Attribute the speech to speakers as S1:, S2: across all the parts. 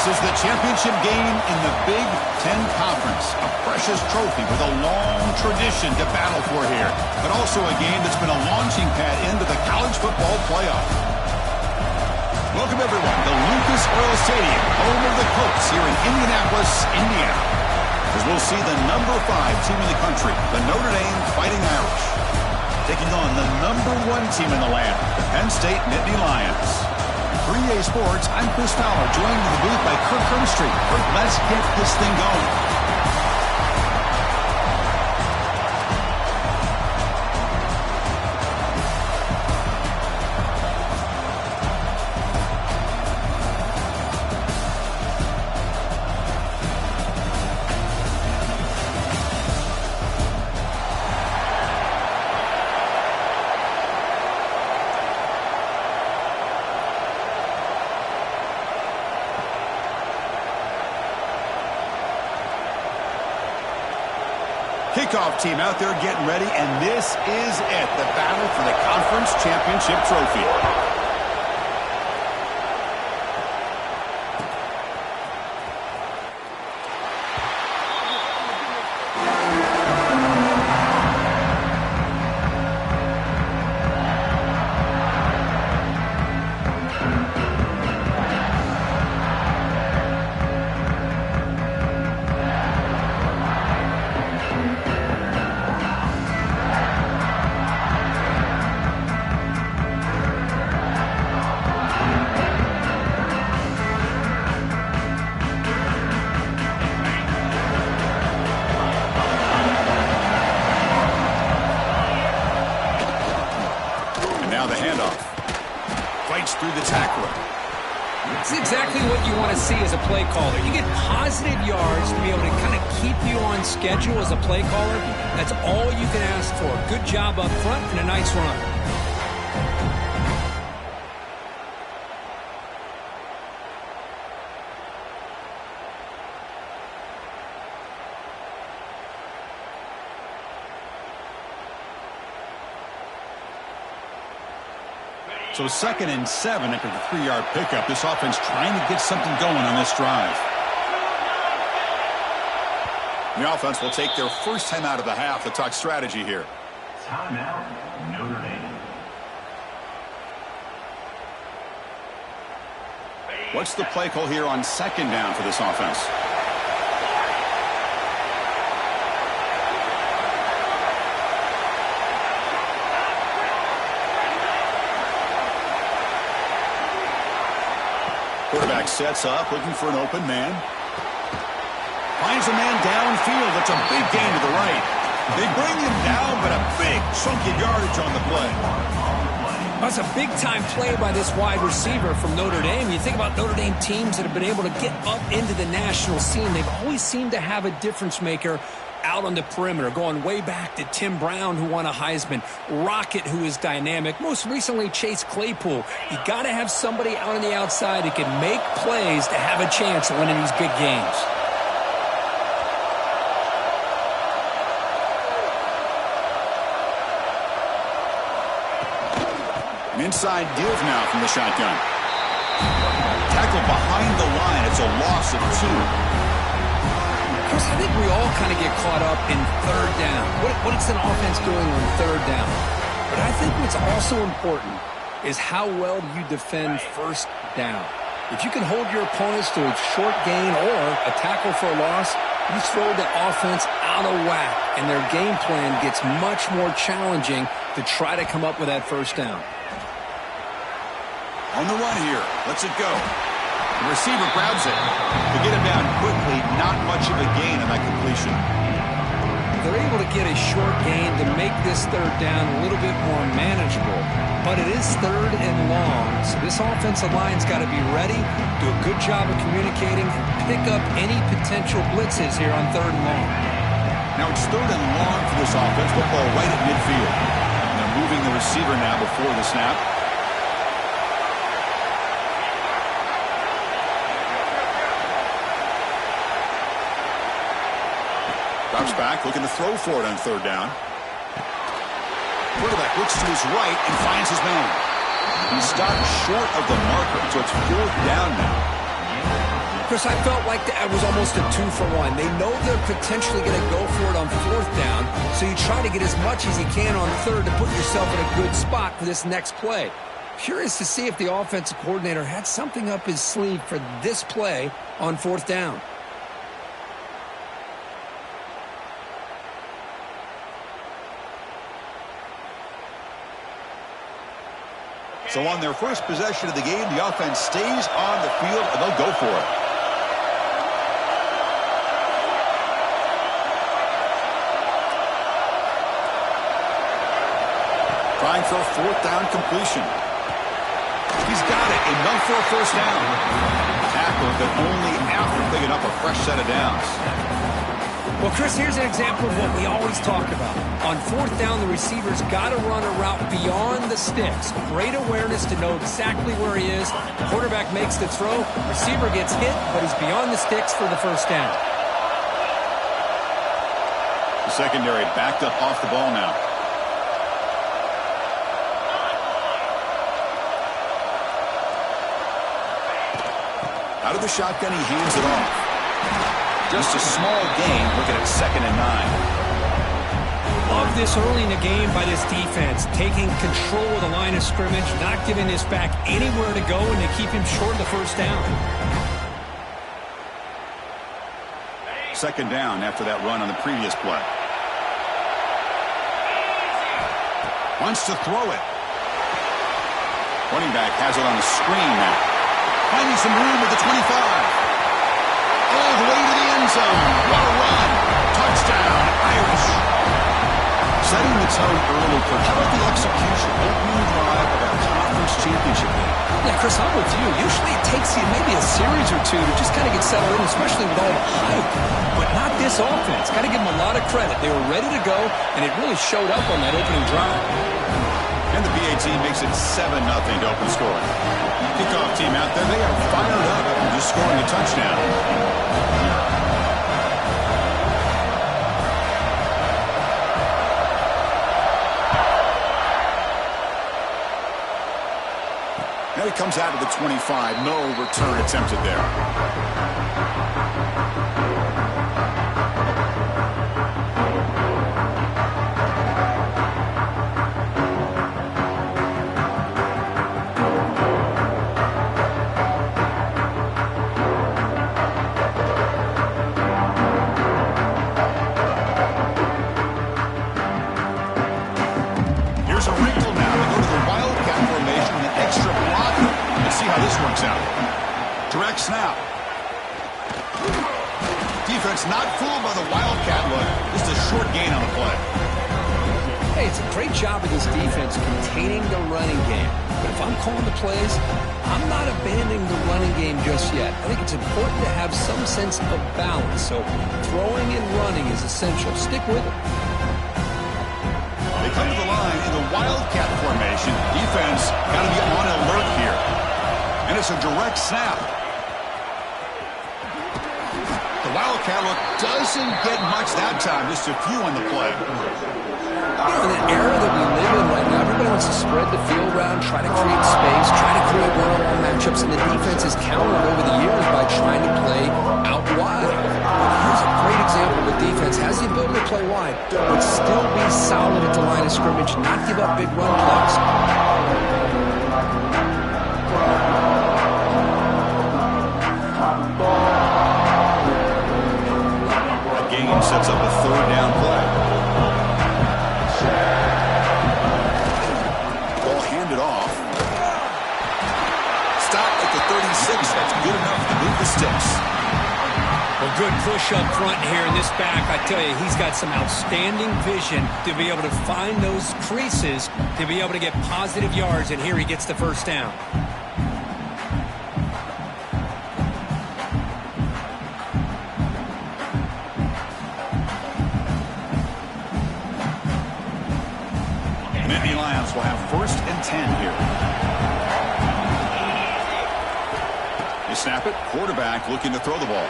S1: This is the championship game in the Big Ten Conference. A precious trophy with a long tradition to battle for here. But also a game that's been a launching pad into the college football playoff. Welcome, everyone, to Lucas Oil Stadium, home of the Colts here in Indianapolis, Indiana. As we'll see the number 5 team in the country, the Notre Dame Fighting Irish, taking on the number 1 team in the land, the Penn State Nittany Lions. 3A Sports, I'm Chris Fowler, joined in the booth by Kirk Hermstreet. Kirk, let's get this thing going. Kickoff team out there getting ready, and this is it, the battle for the conference championship trophy. Through the tackler.
S2: It's exactly what you want to see as a play caller. You get positive yards to be able to kind of keep you on schedule as a play caller. That's all you can ask for. Good job up front and a nice run.
S1: So 2nd and 7 after the 3-yard pickup. This offense trying to get something going on this drive. The offense will take their first time out of the half to talk strategy here.
S3: Timeout, Notre Dame.
S1: What's the play call here on 2nd down for this offense? Quarterback sets up, looking for an open man. Finds a man downfield. That's a big gain to the right. They bring him down, but a big chunk of yardage on the play.
S2: That's a big-time play by this wide receiver from Notre Dame. You think about Notre Dame teams that have been able to get up into the national scene. They've always seemed to have a difference maker out on the perimeter, going way back to Tim Brown, who won a Heisman, Rocket, who is dynamic, most recently Chase Claypool. You got to have somebody out on the outside who can make plays to have a chance of winning these big games.
S1: An inside give now from the shotgun. Tackle behind the line. It's a loss of 2.
S2: Chris, I think we all kind of get caught up in 3rd down. What is an offense doing on 3rd down? But I think what's also important is how well you defend 1st down. If you can hold your opponents to a short gain or a tackle for a loss, you throw the offense out of whack, and their game plan gets much more challenging to try to come up with that 1st down.
S1: On the run here. Lets it go. The receiver grabs it. To get him down quickly, not much of a gain on that completion.
S2: They're able to get a short gain to make this 3rd down a little bit more manageable. But it is 3rd and long, so this offensive line's got to be ready, do a good job of communicating, and pick up any potential blitzes here on 3rd and long.
S1: Now it's 3rd and long for this offense. Football right at midfield. And they're moving the receiver now before the snap. Drops back, looking to throw for it on 3rd down. Quarterback looks to his right and finds his man. He stopped short of the marker, so it's 4th down now.
S2: Chris, I felt like that was almost a 2-for-1. They know they're potentially going to go for it on 4th down, so you try to get as much as you can on 3rd to put yourself in a good spot for this next play. Curious to see if the offensive coordinator had something up his sleeve for this play on 4th down.
S1: So on their first possession of the game, the offense stays on the field, and they'll go for it. Trying for a 4th down completion. He's got it. Enough for a 1st down. Tackle that only after picking up a fresh set of downs.
S2: Well, Chris, here's an example of what we always talk about. On 4th down, the receiver's got to run a route beyond the sticks. Great awareness to know exactly where he is. The quarterback makes the throw. Receiver gets hit, but he's beyond the sticks for the 1st down.
S1: The secondary backed up off the ball now. Out of the shotgun, he hands it off. Just a small gain, looking at 2nd and 9.
S2: Love this early in the game by this defense, taking control of the line of scrimmage, not giving this back anywhere to go, and to keep him short of the 1st down.
S1: 2nd down after that run on the previous play. Wants to throw it. Running back has it on the screen now. Finding some room at the 25. All the way to the end zone. What a run. Touchdown, Irish. Setting the tone early for how about the execution? Opening drive of a conference championship game.
S2: Yeah, Chris, I'm with you. Usually it takes you maybe a series or two to just kind of get settled in, especially with all the hype. But not this offense. Got to give them a lot of credit. They were ready to go, and it really showed up on that opening drive.
S1: And the BIG10 makes it 7-0 to open scoring. Kickoff team out there, they are fired up after just scoring a touchdown. Now he comes out of the 25. No return attempted there. Direct snap. Defense not fooled by the Wildcat look. Just a short gain on the play.
S2: Hey, it's a great job of this defense containing the running game. But if I'm calling the plays, I'm not abandoning the running game just yet. I think it's important to have some sense of balance. So throwing and running is essential. Stick with it.
S1: They come to the line in the Wildcat formation. Defense got to be on alert here. And it's a direct snap. The Wildcat look doesn't get much that time. Just a few on the play.
S2: You know, in the era that we live in right now, everybody wants to spread the field around, try to create space, try to create one-on-one matchups, and the defense has countered over the years by trying to play out wide. Here's a great example of a defense has the ability to play wide, but still be solid at the line of scrimmage, not give up big run plays.
S1: Game sets up a 3rd down play. Ball handed off. Stop at the 36. That's good enough to move the sticks.
S2: Well, good push up front here in this back. I tell you, he's got some outstanding vision to be able to find those creases, to be able to get positive yards, and here he gets the 1st down.
S1: Will have 1st and 10 here. They snap it. Quarterback looking to throw the ball.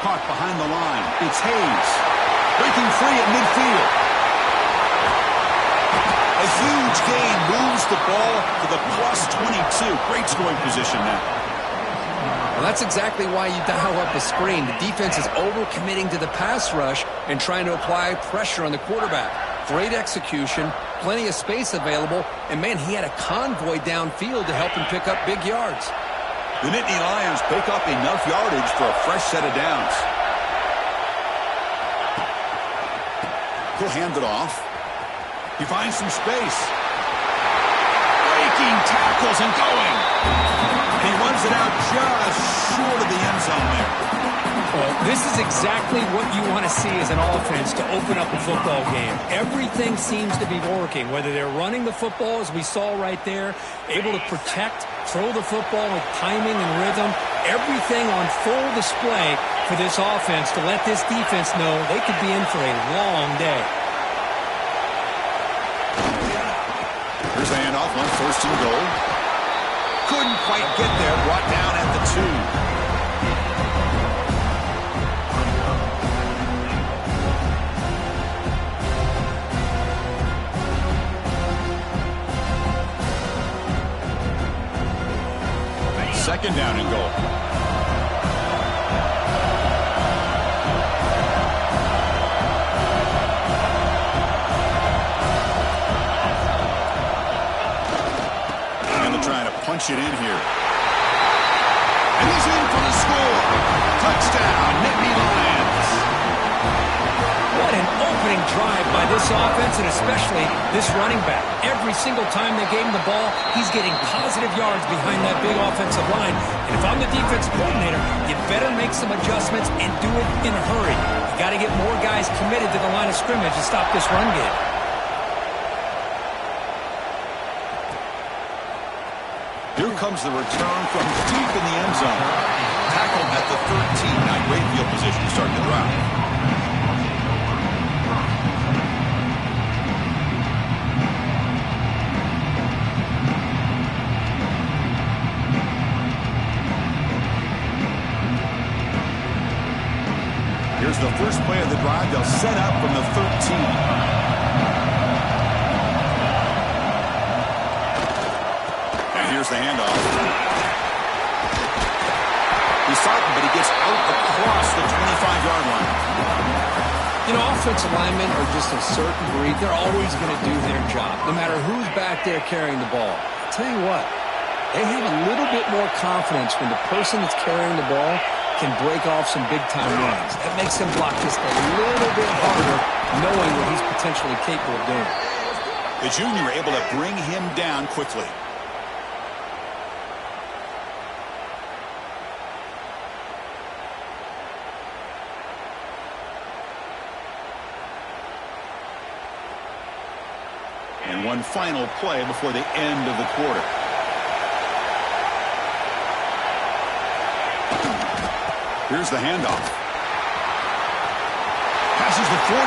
S1: Caught behind the line. It's Hayes. Breaking free at midfield. A huge gain moves the ball to the +22. Great scoring position now.
S2: Well, that's exactly why you dial up a screen. The defense is over-committing to the pass rush and trying to apply pressure on the quarterback. Great execution, plenty of space available, and, man, he had a convoy downfield to help him pick up big yards.
S1: The Nittany Lions pick up enough yardage for a fresh set of downs. He'll hand it off. He finds some space. Breaking tackles and going. He runs it out just short of the end zone there.
S2: Well, this is exactly what you want to see as an offense to open up a football game. Everything seems to be working, whether they're running the football, as we saw right there, able to protect, throw the football with timing and rhythm, everything on full display for this offense to let this defense know they could be in for a long day.
S1: Here's the handoff on 1st and goal. Couldn't quite get there, brought down at the 2. Second down and goal. And they're trying to punch it in here. And he's in for the score. Touchdown, Nittany Lions.
S2: What an opening drive by this offense, and especially this running back. Every single time they gave him the ball, he's getting positive yards behind that big offensive line. And if I'm the defensive coordinator, you better make some adjustments and do it in a hurry. You got to get more guys committed to the line of scrimmage to stop this run game.
S1: Here comes the return from deep in the end zone. Tackled at the 13. Now great field position to start the drive. Here's the first play of the drive. They'll set up from the 13. And here's the handoff. He's fighting, but he gets out across the 25-yard line.
S2: You know, offensive linemen are just a certain breed. They're always going to do their job, no matter who's back there carrying the ball. I'll tell you what, they have a little bit more confidence when the person that's carrying the ball can break off some big-time runs. That makes him block just a little bit harder, knowing what he's potentially capable of doing.
S1: The junior able to bring him down quickly. And one final play before the end of the quarter. Here's the handoff. Passes the 40.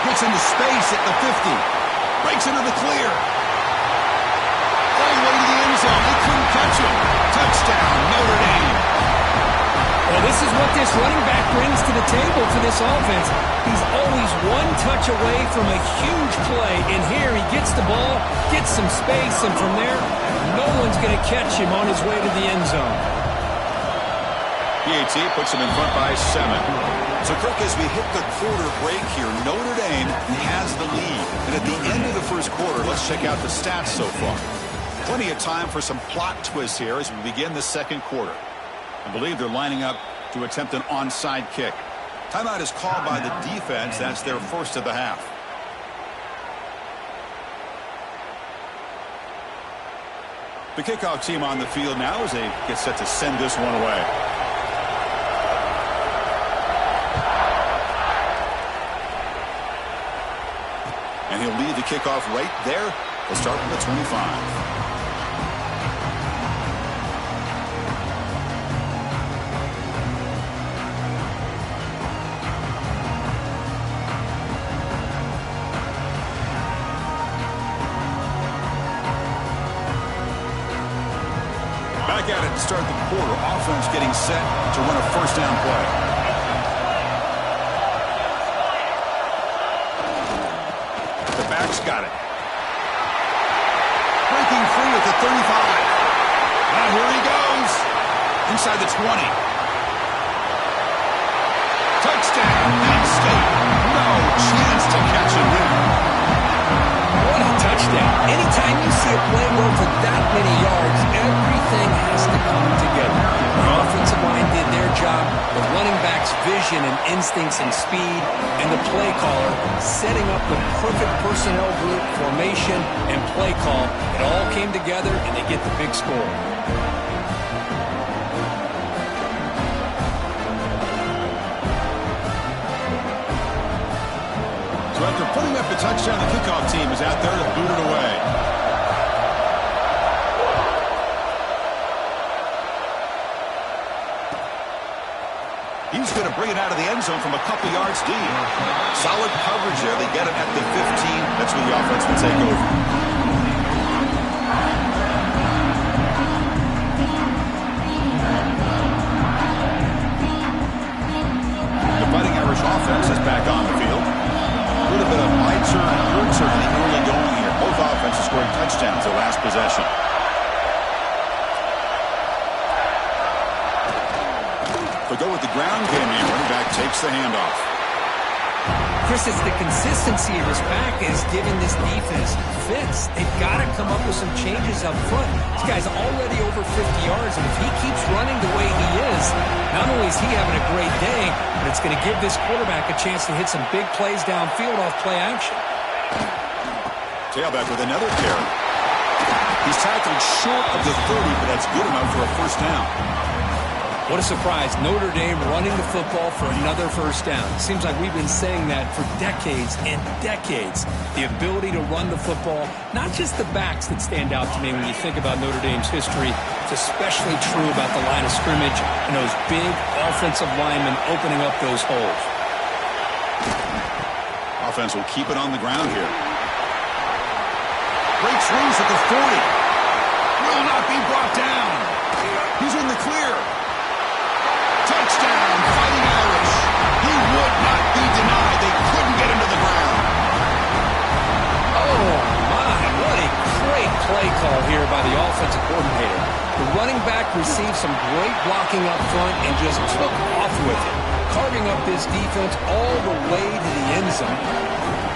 S1: Gets into space at the 50. Breaks into the clear. All the way to the end zone. They couldn't catch him. Touchdown, Notre Dame.
S2: Well, this is what this running back brings to the table for this offense. He's always one touch away from a huge play. And here he gets the ball, gets some space, and from there, no one's going to catch him on his way to the end zone.
S1: BAT puts him in front by 7. So, Kirk, as we hit the quarter break here, Notre Dame has the lead. And at the end of the first quarter, let's check out the stats so far. Plenty of time for some plot twists here as we begin the second quarter. I believe they're lining up to attempt an onside kick. Timeout is called by the defense. That's their first of the half. The kickoff team on the field now as they get set to send this one away. And he'll lead the kickoff right there. We'll start from the 25. Back at it to start the quarter. Offense getting set to run a first down play. The back's got it. Breaking free at the 35. Now here he goes. Inside the 20. Touchdown, Penn State. No chance to catch him there.
S2: What a touchdown. Anytime you see a play go for that many yards, everything has to come together. The offensive line did their job, the running back's vision and instincts and speed, and the play caller setting up the perfect personnel group, formation, and play call. It all came together, and they get the big score.
S1: So after putting up the touchdown, the kickoff team is out there to boot it away. He's going to bring it out of the end zone from a couple yards deep. Solid coverage there. They get it at the 15. That's where the offense will take over. The Fighting Irish offense is back on the field. A little bit of my turn, your turn in the early going here. Both offenses scoring touchdowns their last possession. They'll go with the ground game here. Running back takes the handoff.
S2: Chris, it's the consistency of his back is giving this defense fits. They've got to come up with some changes up front. This guy's already over 50 yards, and if he keeps running the way he is, not only is he having a great day, but it's going to give this quarterback a chance to hit some big plays downfield off play action.
S1: Tailback with another carry. He's tackled short of the 30, but that's good enough for a first down.
S2: What a surprise. Notre Dame running the football for another first down. It seems like we've been saying that for decades and decades. The ability to run the football, not just the backs that stand out to me when you think about Notre Dame's history. It's especially true about the line of scrimmage and those big offensive linemen opening up those holes.
S1: Offense will keep it on the ground here. Breaks loose at the 40. Will not be brought down. He's in the clear. Touchdown, Fighting Irish. He would not be denied. They couldn't get him to the ground.
S2: Oh, my. What a great play call here by the offensive coordinator. The running back received some great blocking up front and just took off with it, carving up this defense all the way to the end zone.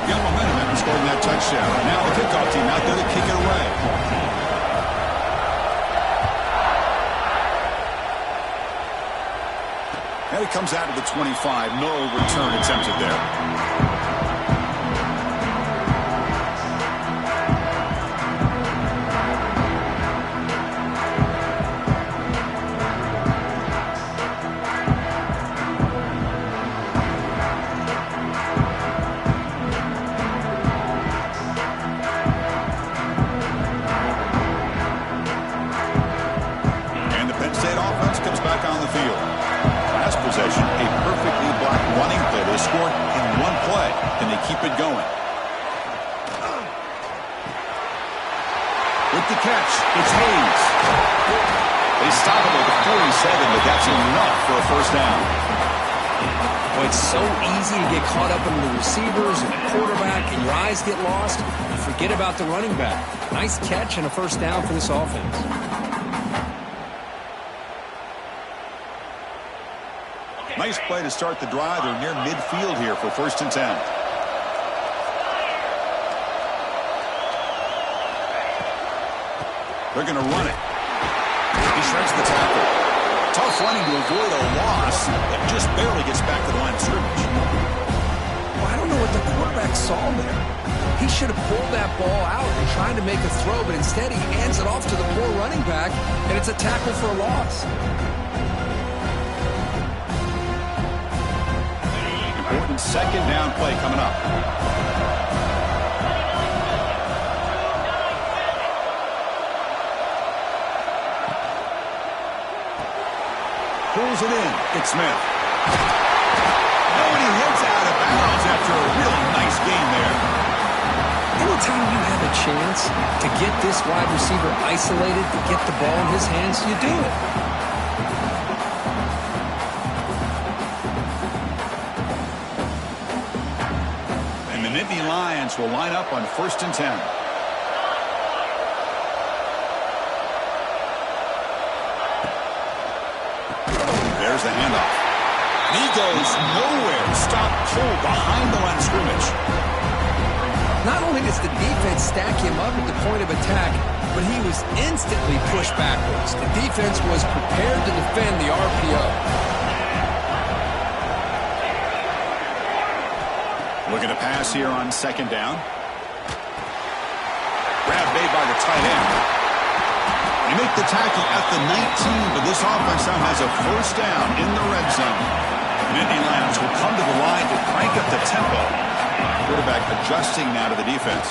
S1: Got momentum after scoring that touchdown. Now the kickoff team out there to kick it away. And it comes out to the 25. No return attempted there. And the Penn State offense comes back on the field. Last possession, a perfectly blocked running play. They scored in one play. Can they keep it going? With the catch, it's Hayes. They stop him at the 47, but that's enough for a first down.
S2: Well, it's so easy to get caught up in the receivers and the quarterback, and your eyes get lost. You forget about the running back. Nice catch and a first down for this offense.
S1: Nice play to start the drive. They're near midfield here for 1st and 10. They're going to run it. He shreds the tackle. Tough running to avoid a loss that just barely gets back to the line of scrimmage.
S2: Well, I don't know what the quarterback saw there. He should have pulled that ball out and tried to make a throw, but instead he hands it off to the poor running back, and it's a tackle for a loss.
S1: Important second down play coming up. Pulls it in. It's Smith. Nobody heads out of bounds after a really nice game there.
S2: Anytime you have a chance to get this wide receiver isolated, to get the ball in his hands, you do it.
S1: Nittany Lions will line up on 1st and 10. recovers the handoff. And he goes nowhere. Stop cold behind the line of scrimmage.
S2: Not only does the defense stack him up at the point of attack, but he was instantly pushed backwards. The defense was prepared to defend the RPO.
S1: Looking to pass here on second down. Grab made by the tight end. They make the tackle at the 19, but this offense now has a first down in the red zone. Nittany Lions will come to the line to crank up the tempo. Quarterback adjusting now to the defense.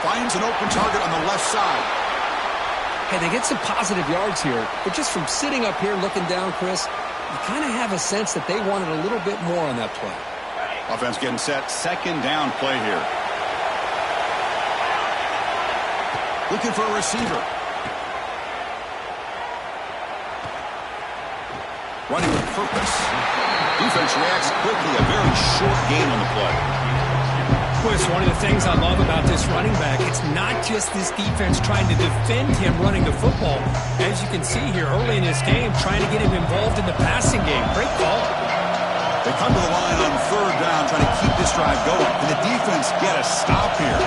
S1: Finds an open target on the left side.
S2: Hey, they get some positive yards here, but just from sitting up here looking down, Chris, you kind of have a sense that they wanted a little bit more on that play.
S1: Offense getting set. Second down play here. Looking for a receiver. Running with purpose. Defense reacts quickly. A very short gain on the play.
S4: Chris, one of the things I love about this running back, it's not just this defense trying to defend him running the football. As you can see here early in this game, trying to get him involved in the passing game. Great call.
S1: They come to the line on third down, trying to keep this drive going. Can the defense get a stop here?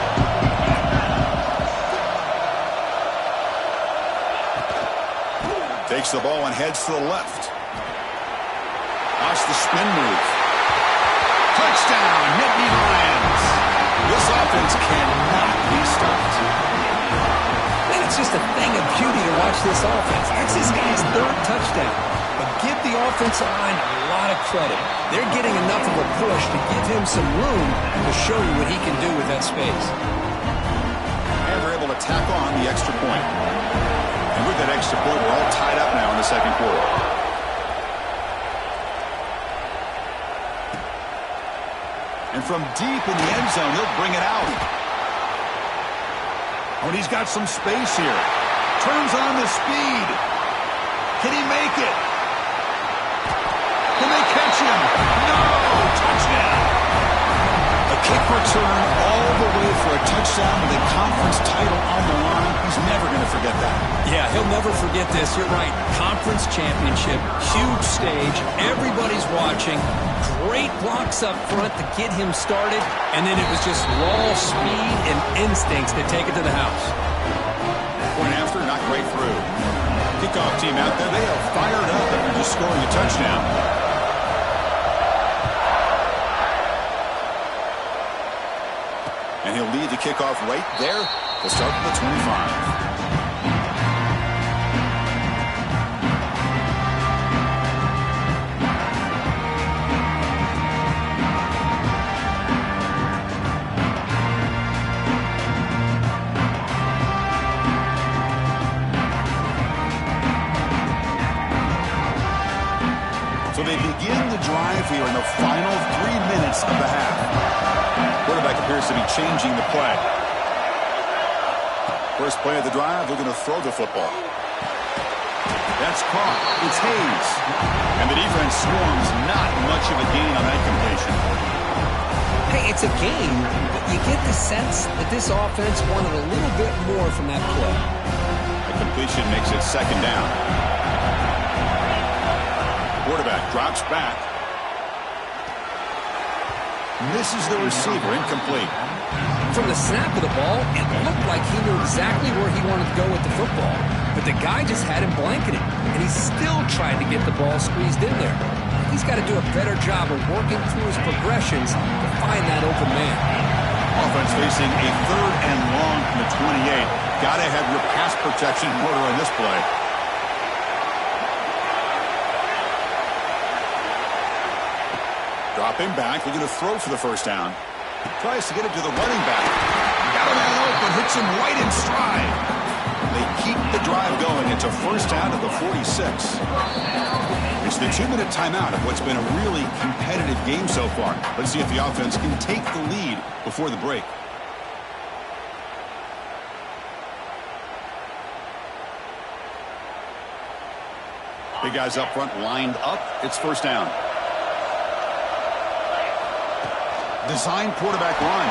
S1: Takes the ball and heads to the left. Watch the spin move. Touchdown, Nittany Lions. This offense cannot be stopped.
S2: And it's just a thing of beauty to watch this offense. That's this guy's third touchdown. But give the offensive line a lot of credit. They're getting enough of a push to give him some room to show you what he can do with that space.
S1: And they're able to tack on the extra point. And with that extra point, we're all tied up now in the second quarter. And from deep in the end zone, he'll bring it out. Oh, and he's got some space here. Turns on the speed. Can he make it? Can they catch him? No! Touchdown! A kick return all the way for a touchdown with a conference title on the line. He's never going to forget that.
S2: Yeah, he'll never forget this. You're right. Conference championship, huge stage. Everybody's watching. Great blocks up front to get him started. And then it was just raw speed and instincts to take it to the house.
S1: Point after, not quite through. Kickoff team out there, they are fired up after just scoring a touchdown. And he'll lead the kickoff right there to start the 25. So they begin the drive here in the final 3 minutes of the half. Quarterback appears to be changing the play. First play of the drive, they're going to throw the football. That's caught. It's Hayes. And the defense swarms. Not much of a gain on that completion.
S2: Hey, it's a gain, but you get the sense that this offense wanted a little bit more from that play.
S1: The completion makes it second down. Quarterback drops back. Misses the receiver, incomplete.
S2: From the snap of the ball, it looked like he knew exactly where he wanted to go with the football. But the guy just had him blanketed, and he still tried to get the ball squeezed in there. He's got to do a better job of working through his progressions to find that open man.
S1: Offense facing a third and long from the 28. Got to have your pass protection in order on this play. Dropping back, looking to throw for the first down. Tries to get it to the running back. Got a man open, hits him right in stride. They keep the drive going. It's a first down at the 46. It's the 2-minute timeout of what's been a really competitive game so far. Let's see if the offense can take the lead before the break. Big guys up front lined up. It's first down. Design quarterback run.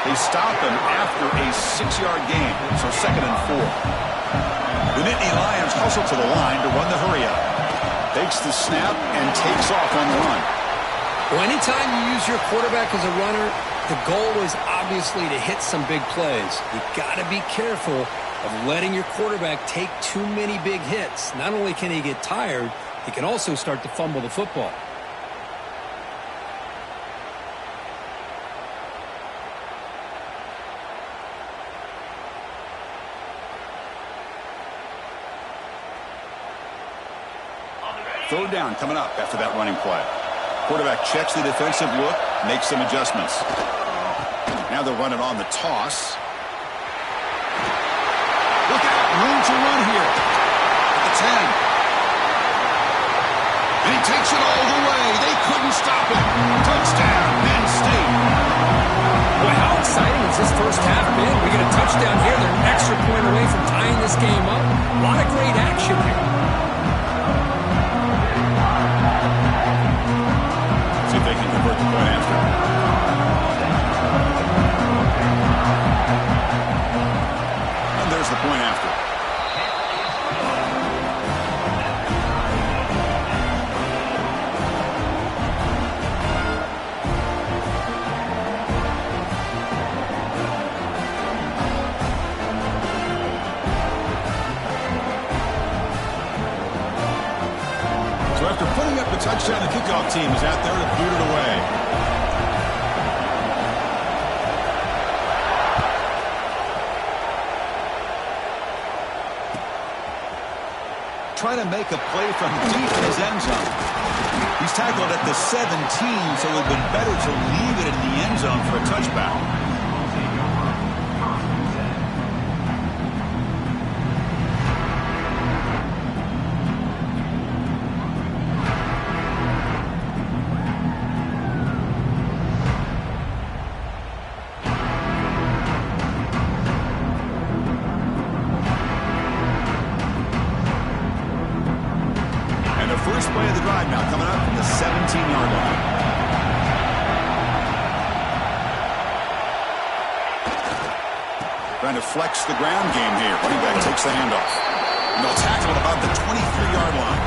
S1: They stop him after a 6-yard gain, so 2nd and 4. The Nittany Lions hustle to the line to run the hurry-up. Takes the snap and takes off on the run.
S2: Well, anytime you use your quarterback as a runner, the goal is obviously to hit some big plays. You got to be careful of letting your quarterback take too many big hits. Not only can he get tired, he can also start to fumble the football.
S1: Third down coming up after that running play. Quarterback checks the defensive look, makes some adjustments. Now they're running on the toss. Look out, room to run here. At the 10. And he takes it all the way. They couldn't stop him. Touchdown, Penn State.
S2: Boy, how exciting has this first half been? We get a touchdown here. They're an extra point away from tying this game up. A lot of great action here.
S1: See if they can convert the point after. And there's the point after. So after putting up the touchdown, the kickoff team is out there to boot it away. Trying to make a play from deep in his end zone. He's tackled at the 17, so it would have been better to leave it in the end zone for a touchback. First play of the drive now coming up from the 17-yard line. Trying to flex the ground game here. Running back takes the handoff. And they'll tackle at about the 23-yard line.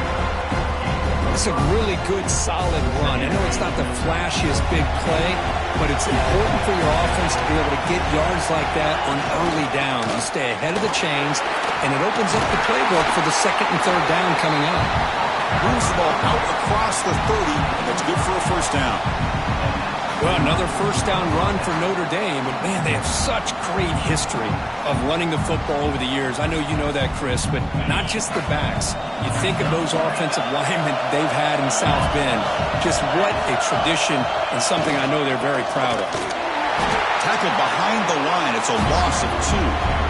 S2: It's a really good, solid run. I know it's not the flashiest big play, but it's important for your offense to be able to get yards like that on early downs. You stay ahead of the chains, and it opens up the playbook for the second and third down coming up.
S1: Moves the ball out across the 30, and that's good for a first down.
S2: Well, another first down run for Notre Dame, and man, they have such great history of running the football over the years. I know you know that, Chris, but not just the backs. You think of those offensive linemen they've had in South Bend. Just what a tradition and something I know they're very proud of.
S1: Tackled behind the line. It's a loss of 2.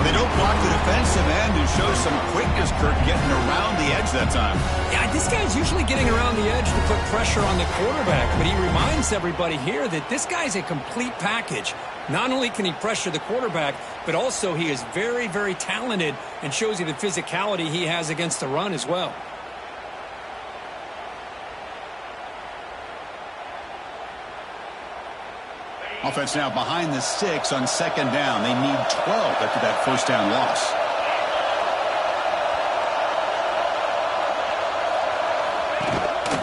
S1: They don't block the defensive end and show some quickness, Kirk, getting around the edge that time.
S2: Yeah, this guy's usually getting around the edge to put pressure on the quarterback, but he reminds everybody here that this guy's a complete package. Not only can he pressure the quarterback, but also he is very, very talented and shows you the physicality he has against the run as well.
S1: Offense now behind the 6 on second down. They need 12 after that first down loss.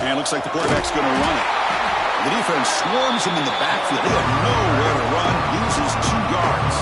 S1: And it looks like the quarterback's going to run it. The defense swarms him in the backfield. They have nowhere to run. Loses 2 yards.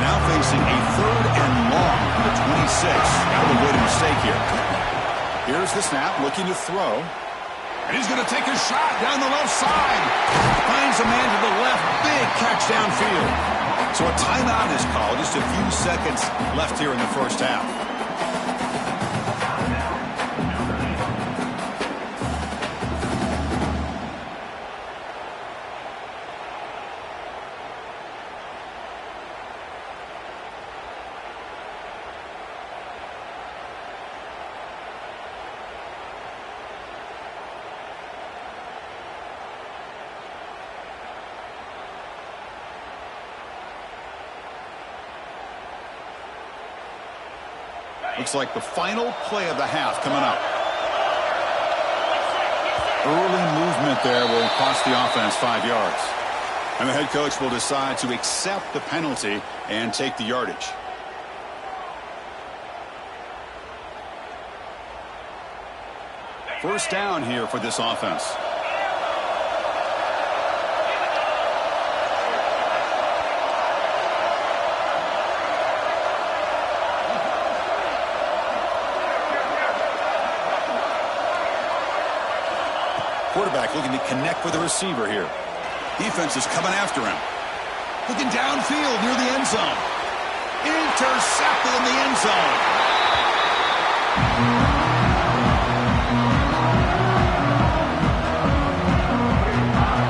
S1: Now facing a third and long from the 26. Got to avoid a mistake here. Here's the snap, looking to throw. And he's going to take a shot down the left side. Finds a man to the left. Big catch downfield. So a timeout is called. Just a few seconds left here in the first half. Looks like the final play of the half coming up. Early movement there will cost the offense 5 yards. And the head coach will decide to accept the penalty and take the yardage. First down here for this offense. Quarterback looking to connect with the receiver here. Defense is coming after him. Looking downfield near the end zone. Intercepted in the end zone.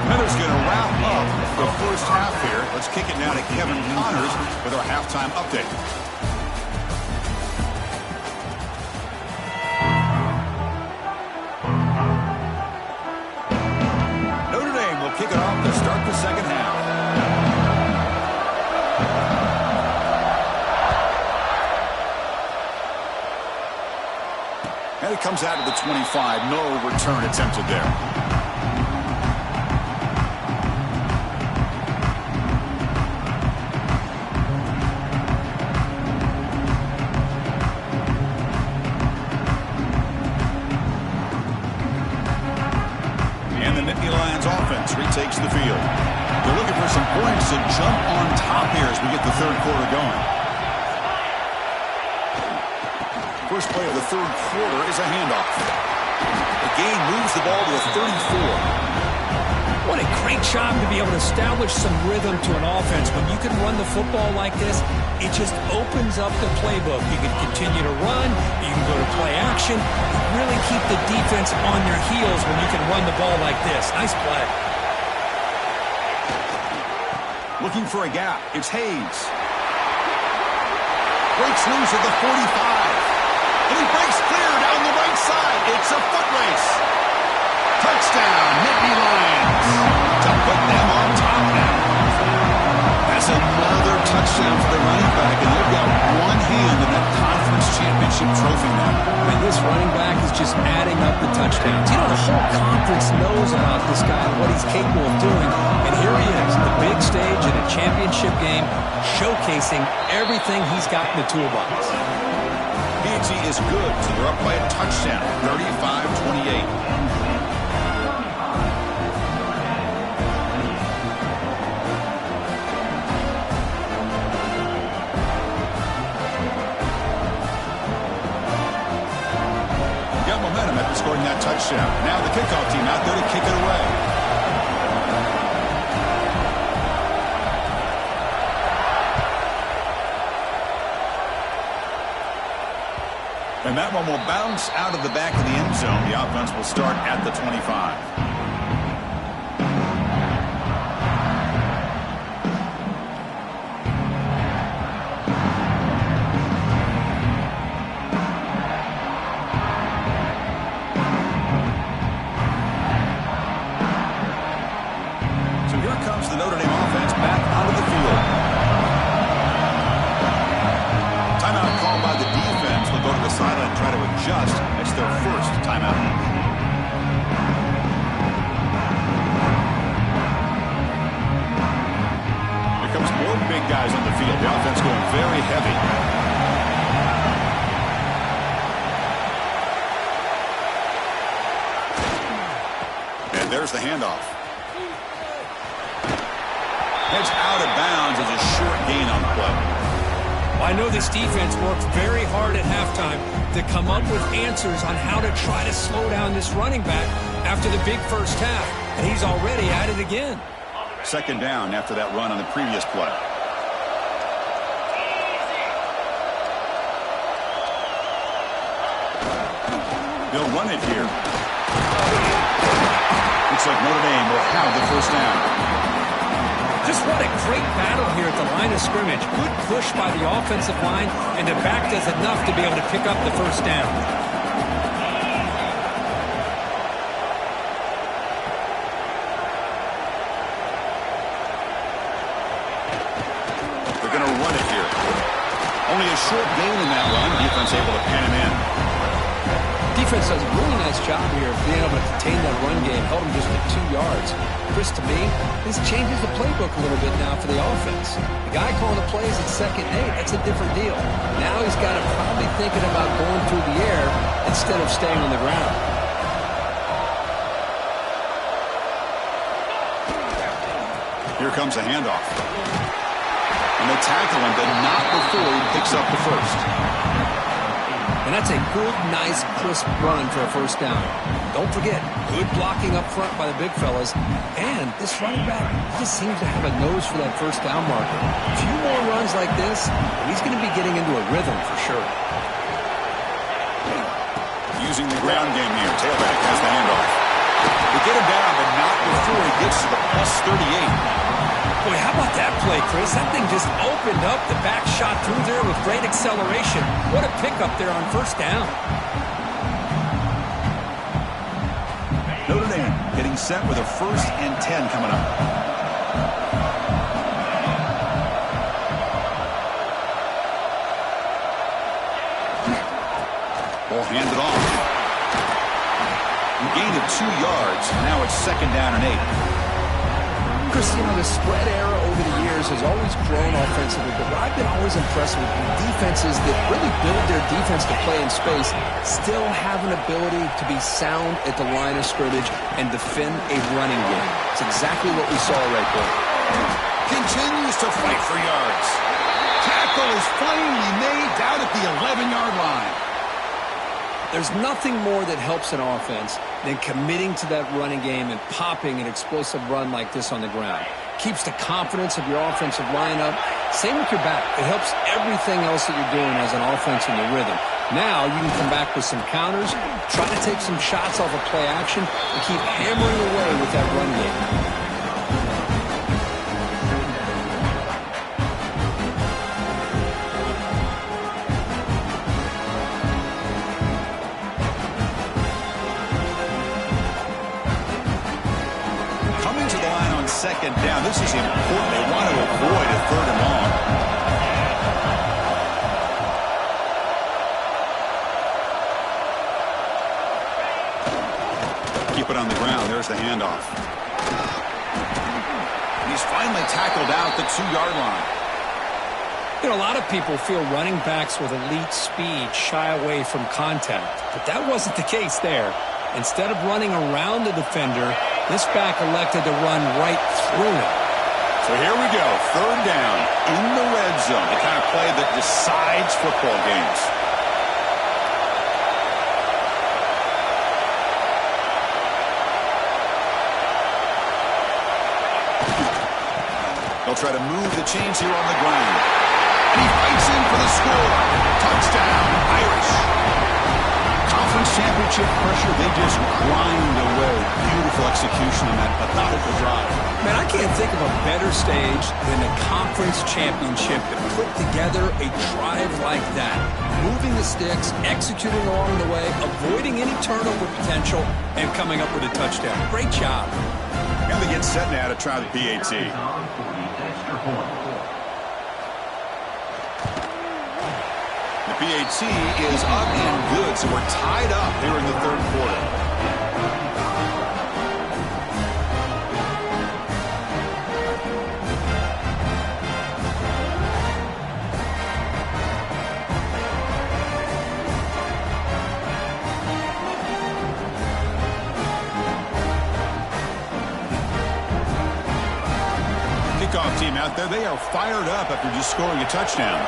S1: Heather's going to wrap up the first half here. Let's kick it now to Kevin Connors with our halftime update. Kick it off to start the second half. And it comes out of the 25. No return attempted there. Takes the field. They're looking for some points to jump on top here as we get the third quarter going. First play of the third quarter is a handoff. The gain moves the ball to the 34.
S4: What a great job to be able to establish some rhythm to an offense. When you can run the football like this, it just opens up the playbook. You can continue to run. You can go to play action. Really keep the defense on your heels when you can run the ball like this. Nice play.
S1: Looking for a gap. It's Hayes. Breaks loose at the 45. And he breaks clear down the right side. It's a foot race. Touchdown, Nittany Lions. To put them on top now. That's another touchdown for the running back. And they've got one hand in that conference championship trophy now.
S2: And this running back is just adding up the touchdowns. You know, the whole conference knows about this guy and what he's capable of doing. And here he is, the big stage in a championship game, showcasing everything he's got in the toolbox.
S1: BIG is good, so they're up by a touchdown, 35-28. Scoring that touchdown. Now the kickoff team out there to kick it away. And that one will bounce out of the back of the end zone. The offense will start at the 25. There's the handoff. It's out of bounds as a short gain on the play.
S4: Well, I know this defense worked very hard at halftime to come up with answers on how to try to slow down this running back after the big first half. And he's already at it again.
S1: Second down after that run on the previous play. They'll run it here. Looks like Notre Dame will have the first down.
S4: Just what a great battle here at the line of scrimmage. Good push by the offensive line, and the back does enough to be able to pick up the first down.
S1: They're going to run it here. Only a short gain in that run. Defense able to pan him in.
S2: Defense does a really nice job here of being able to contain that run game. Held him just at 2 yards. Chris, to me, this changes the playbook a little bit now for the offense. The guy calling the plays at 2nd and 8, that's a different deal. Now he's got him probably thinking about going through the air instead of staying on the ground.
S1: Here comes a handoff. And they tackle him, but not before he picks up the first.
S2: And that's a good, nice, crisp run for a first down. Don't forget, good blocking up front by the big fellas. And this running back just seems to have a nose for that first down marker. A few more runs like this, and he's going to be getting into a rhythm for sure.
S1: Using the ground game here. Tailback has the handoff. They get him down, but not before he gets to the +38.
S2: Boy, how about that play, Chris? That thing just opened up. The back shot through there with great acceleration. What a pickup there on first down.
S1: Notre Dame getting set with a 1st and 10 coming up. Ball handed off. A gain of 2 yards. Now it's 2nd down and 8.
S2: Chris, you know, the spread era over the years has always grown offensively, but what I've been always impressed with defenses that really build their defense to play in space still have an ability to be sound at the line of scrimmage and defend a running game. It's exactly what we saw right there.
S1: Continues to fight for yards. Tackle is finally made down at the 11-yard line.
S2: There's nothing more that helps an offense than committing to that running game and popping an explosive run like this on the ground. Keeps the confidence of your offensive lineup. Same with your back. It helps everything else that you're doing as an offense in the rhythm. Now you can come back with some counters, try to take some shots off of play action, and keep hammering away with that run game.
S1: Second down. This is important. They want to avoid a 3rd and long. Keep it on the ground. There's the handoff. He's finally tackled out the 2-yard line.
S2: You know, a lot of people feel running backs with elite speed shy away from contact, but that wasn't the case there. Instead of running around the defender, this back elected to run right through him.
S1: So here we go, 3rd down in the red zone. The kind of play that decides football games. They'll try to move the chains here on the ground. And he fights in for the score. Touchdown, Irish. Conference championship pressure, they just grind away. Beautiful execution on that methodical drive.
S2: Man, I can't think of a better stage than the conference championship to put together a drive like that. Moving the sticks, executing along the way, avoiding any turnover potential, and coming up with a touchdown. Great job.
S1: Got to get set now to try the PAT. The PAT is up and good, so we're tied up here in the 3rd quarter. Kickoff team out there, they are fired up after just scoring a touchdown.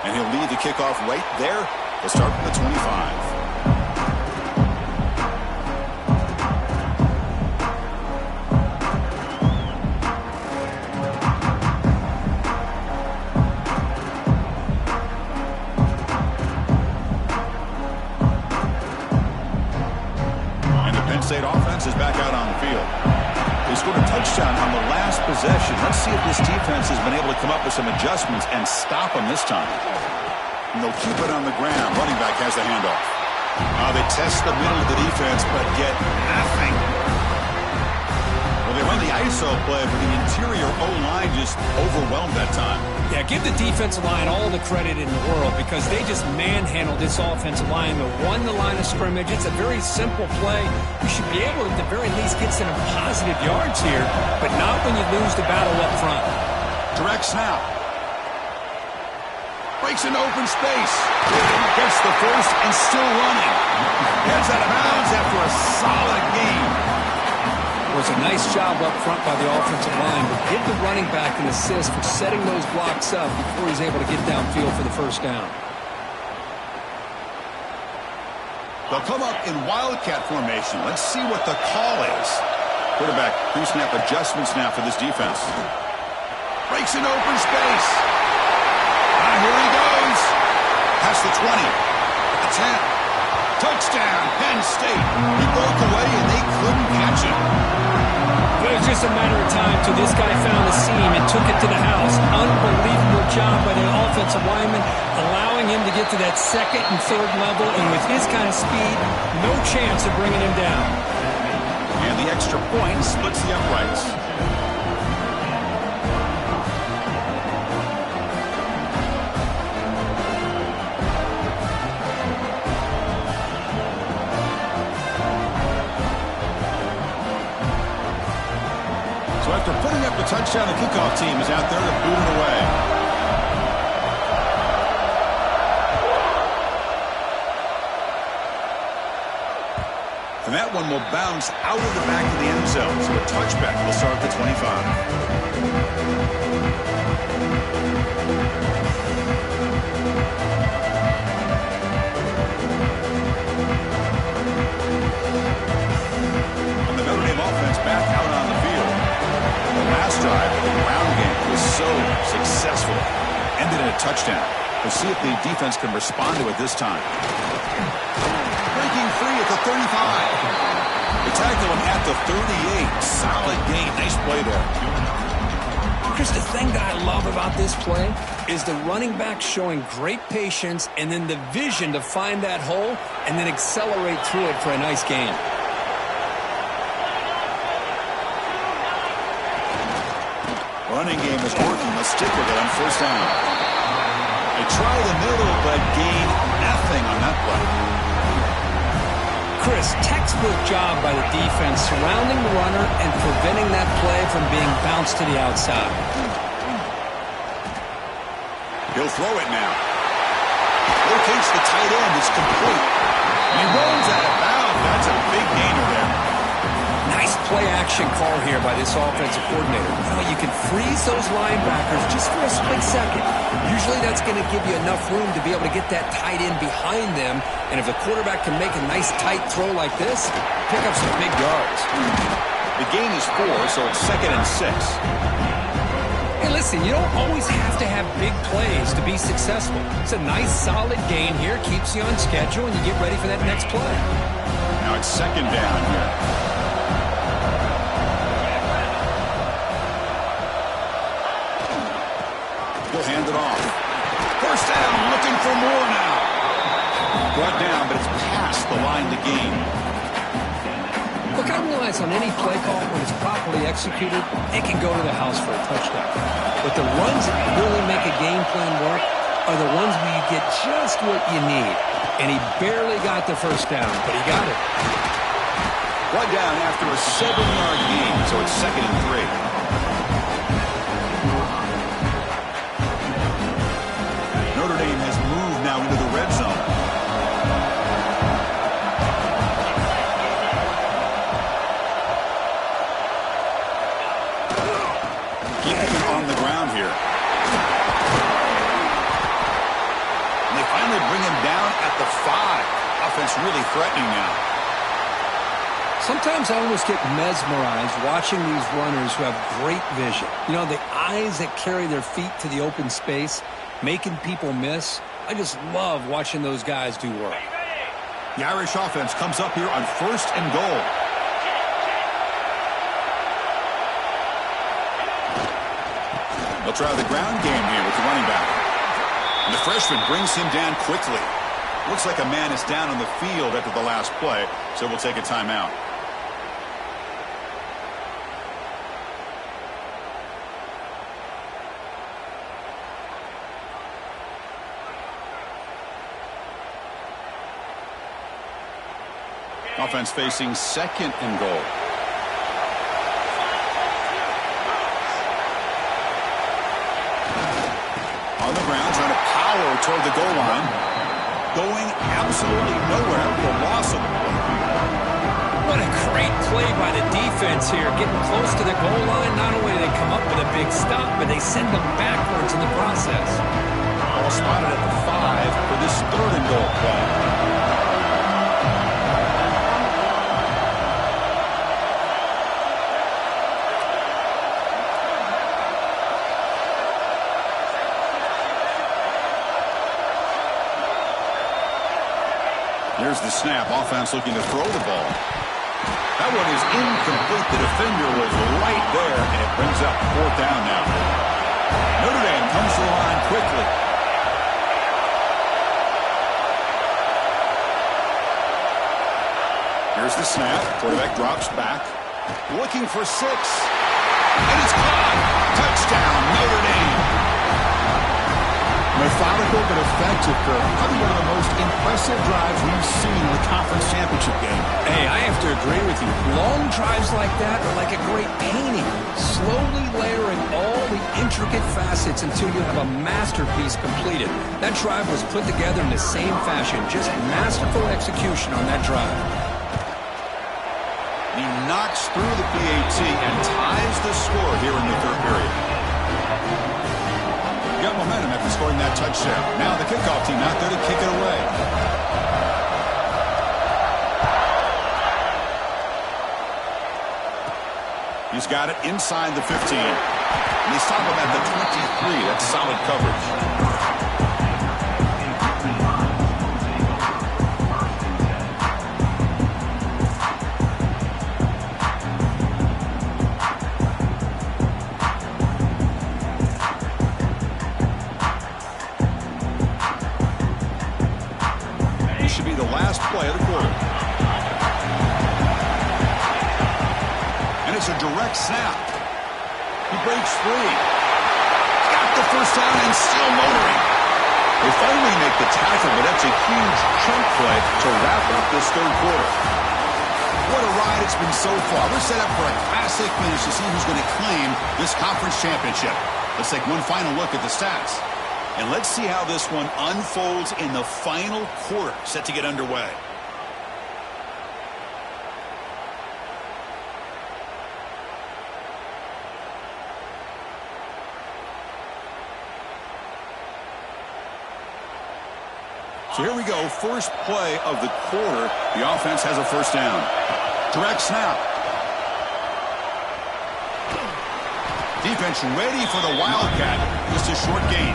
S1: And he'll lead the kickoff right there. He'll start from the 25. And the Penn State offense is back out on the field. They scored a touchdown on the last possession. Let's see if this defense has been able to come up with some adjustments and stop them this time. And they'll keep it on the ground. Running back has the handoff. They test the middle of the defense, but get nothing. Well, They run the ISO play, but the interior O-line just overwhelmed that time.
S4: Yeah, give the defensive line all the credit in the world because they just manhandled this offensive line. They won the line of scrimmage. It's a very simple play. You should be able to, at the very least, get some positive yards here, but not when you lose the battle up front.
S1: Direct snap. Breaks into open space. Gets the first and still running. Gets out of bounds after a solid game.
S2: It was a nice job up front by the offensive line, but give the running back an assist for setting those blocks up before he's able to get downfield for the first down.
S1: They'll come up in wildcat formation. Let's see what the call is. Quarterback pre-snap adjustments now for this defense. Breaks in open space. Here he goes. Past the 20. At the 10. Touchdown, Penn State. He broke away and they couldn't catch him.
S4: It was just a matter of time till this guy found the seam and took it to the house. Unbelievable job by the offensive lineman, allowing him to get to that second and third level, and with his kind of speed, no chance of bringing him down.
S1: And the extra point splits the uprights. So after putting up a touchdown, the kickoff team is out there to boot it away. And that one will bounce out of the back of the end zone. So a touchback will start at the 25. Offense back out on the field. The last drive of the ground game was so successful. Ended in a touchdown. We'll see if the defense can respond to it this time. Breaking free at the 35. They tackle him at the 38. Solid gain. Nice play there.
S2: Chris, the thing that I love about this play is the running back showing great patience and then the vision to find that hole and then accelerate through it for a nice gain.
S1: Running game is working. Let's stick with it on first down. They try the middle, but gain nothing on that play.
S2: Chris, textbook job by the defense surrounding the runner and preventing that play from being bounced to the outside.
S1: He'll throw it now. Locates the tight end. It's complete. And he runs out of bounds. That's a big gainer there.
S2: Nice play-action call here by this offensive coordinator. You can freeze those linebackers just for a split second. Usually that's going to give you enough room to be able to get that tight end behind them. And if the quarterback can make a nice tight throw like this, pick up some big yards.
S1: The gain is 4, so it's 2nd and 6.
S2: Hey, listen, you don't always have to have big plays to be successful. It's a nice, solid gain here. Keeps you on schedule, and you get ready for that next play.
S1: Now it's 2nd down here. He'll hand it off. First down, looking for more now. Brought down, but it's past the line to gain.
S2: Look, I realize on any play call, when it's properly executed, it can go to the house for a touchdown. But the ones that really make a game plan work are the ones where you get just what you need. And he barely got the first down, but he got it.
S1: Brought down after a 7-yard gain, so it's 2nd and 3. Notre Dame has moved now into the red zone. Keeping him on the ground here. And they finally bring him down at the 5. Offense really threatening now.
S2: Sometimes I almost get mesmerized watching these runners who have great vision. You know, the eyes that carry their feet to the open space, making people miss. I just love watching those guys do work.
S1: The Irish offense comes up here on 1st and goal. They'll try the ground game here with the running back. And the freshman brings him down quickly. Looks like a man is down on the field after the last play, so we'll take a timeout. Offense facing 2nd and goal. On the ground, trying to power toward the goal line. Going absolutely nowhere with the loss of the ball.
S4: What a great play by the defense here. Getting close to the goal line, not only do they come up with a big stop, but they send them backwards in the process.
S1: Ball spotted at the 5 for this 3rd and goal play. Here's the snap. Offense looking to throw the ball. That one is incomplete. The defender was right there, and it brings up 4th down now. Notre Dame comes to the line quickly. Here's the snap. Quarterback drops back. Looking for 6. And it's caught. Touchdown, Notre Dame. Methodical but effective, probably one of the most impressive drives we've seen in the conference championship game.
S2: Hey, I have to agree with you. Long drives like that are like a great painting, slowly layering all the intricate facets until you have a masterpiece completed. That drive was put together in the same fashion, just masterful execution on that drive.
S1: He knocks through the PAT and ties the score here in the 3rd period. Got momentum after scoring that touchdown. Now the kickoff team out there to kick it away. He's got it inside the 15. And they stop him at the 23. That's solid coverage. Play of the quarter. And it's a direct snap. He breaks free. Got the 1st down and still motoring. They finally make the tackle, but that's a huge chunk play to wrap up this 3rd quarter. What a ride it's been so far. We're set up for a classic finish to see who's going to claim this conference championship. Let's take one final look at the stats. And let's see how this one unfolds in the final quarter, set to get underway. So here we go, first play of the quarter. The offense has a 1st down. Direct snap. Defense ready for the Wildcat. Just a short gain.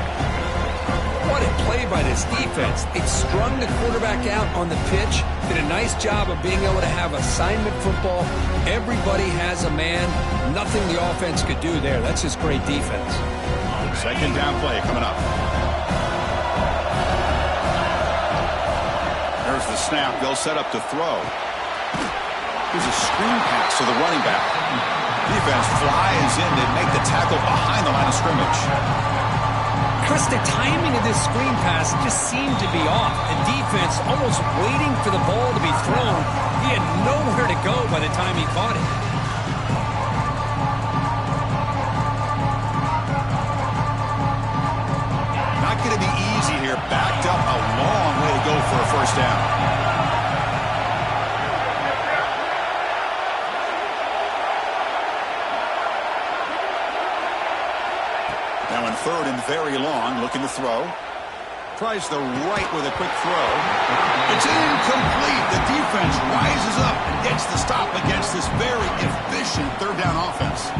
S2: What a play by this defense. It strung the quarterback out on the pitch, did a nice job of being able to have assignment football. Everybody has a man. Nothing the offense could do there. That's just great defense.
S1: 2nd down play coming up. There's the snap. They'll set up to throw. Here's a screen pass to the running back. Defense flies in to make the tackle behind the line of scrimmage.
S4: Chris, the timing of this screen pass just seemed to be off. The defense almost waiting for the ball to be thrown. He had nowhere to go by the time he caught it.
S1: Not going to be easy here. Backed up a long way to go for a 1st down. Now in 3rd and very long, looking to throw. Tries the right with a quick throw. It's incomplete. The defense rises up and gets the stop against this very efficient 3rd down offense.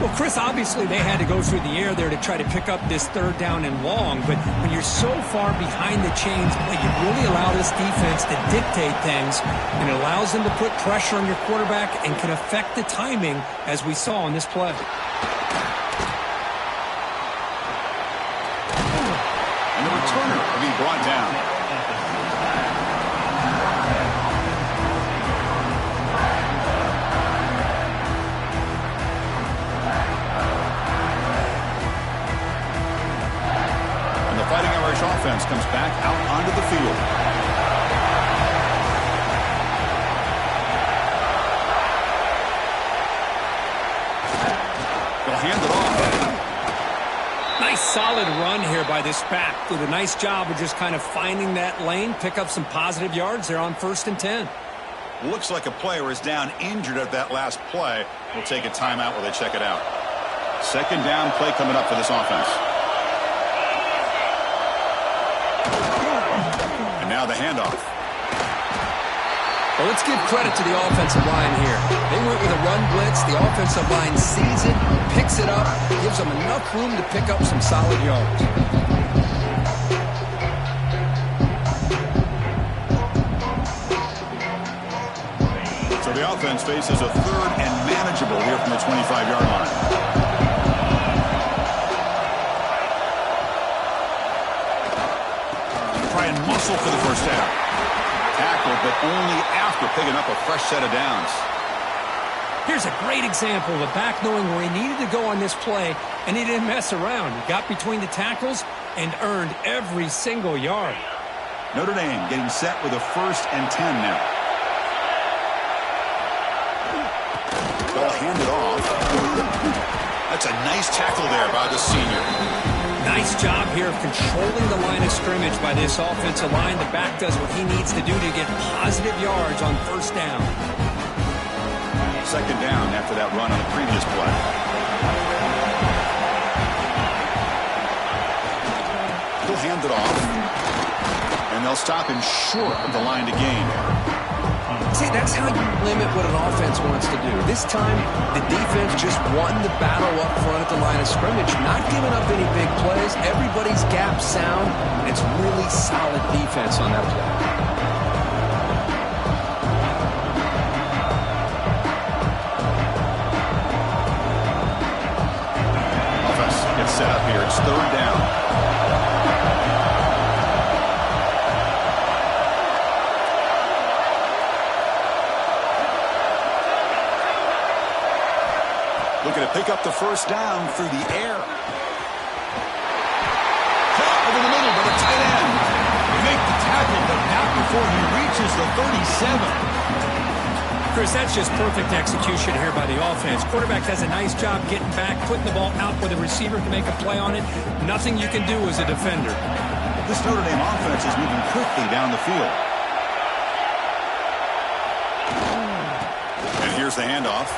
S4: Well, Chris, obviously they had to go through the air there to try to pick up this 3rd down and long, but when you're so far behind the chains, you really allow this defense to dictate things, and it allows them to put pressure on your quarterback and can affect the timing, as we saw in this play.
S1: And the returner will be brought down. Fighting Irish offense comes back out onto the field.
S4: solid run here by this back. Did a nice job of just kind of finding that lane, pick up some positive yards there on 1st and 10.
S1: Looks like a player is down injured at that last play. We'll take a timeout while they check it out. 2nd down play coming up for this offense. And now the handoff.
S2: Well, let's give credit to the offensive line here. They went with a run blitz. The offensive line sees it, picks it up, gives them enough room to pick up some solid yards.
S1: So the offense faces a 3rd and manageable here from the 25-yard line. Try and muscle for the 1st down. Tackled, but only after picking up a fresh set of downs.
S4: Here's a great example of the back knowing where he needed to go on this play, and he didn't mess around. He got between the tackles and earned every single yard.
S1: Notre Dame getting set with a 1st and 10 now. Ball handed off. That's a nice tackle there by the senior.
S4: Nice job here of controlling the line of scrimmage by this offensive line. The back does what he needs to do to get positive yards on 1st down.
S1: 2nd down after that run on the previous play. He'll hand it off. And they'll stop him short of the line to gain.
S2: See, that's how you limit what an offense wants to do. This time, the defense just won the battle up front at the line of scrimmage, not giving up any big plays. Everybody's gap sound, and it's really solid defense on that play.
S1: Offense gets set up here. It's 3rd down. Looking to pick up the 1st down through the air. Caught over the middle by the tight end. They make the tackle, but not before he reaches the 37.
S4: Chris, that's just perfect execution here by the offense. Quarterback does a nice job getting back, putting the ball out where the receiver can make a play on it. Nothing you can do as a defender.
S1: This Notre Dame offense is moving quickly down the field. And here's the handoff.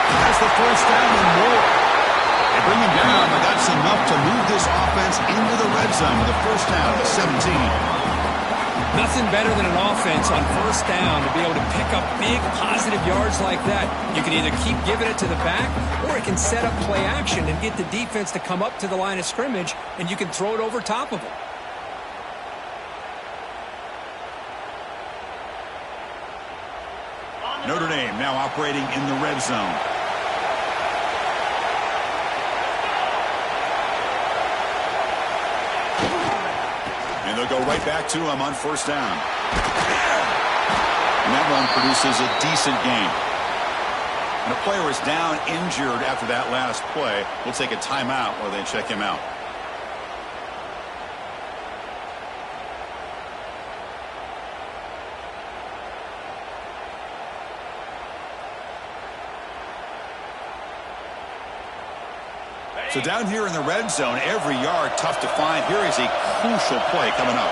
S1: Has the 1st down and more. They bring him down, but that's enough to move this offense into the red zone with a 1st down to 17.
S4: Nothing better than an offense on 1st down to be able to pick up big positive yards like that. You can either keep giving it to the back, or it can set up play action and get the defense to come up to the line of scrimmage, and you can throw it over top of them.
S1: Notre Dame now operating in the red zone. And they'll go right back to him on 1st down. And that run produces a decent gain. And a player is down injured after that last play. We'll take a timeout while they check him out. So down here in the red zone, every yard tough to find. Here is a crucial play coming up.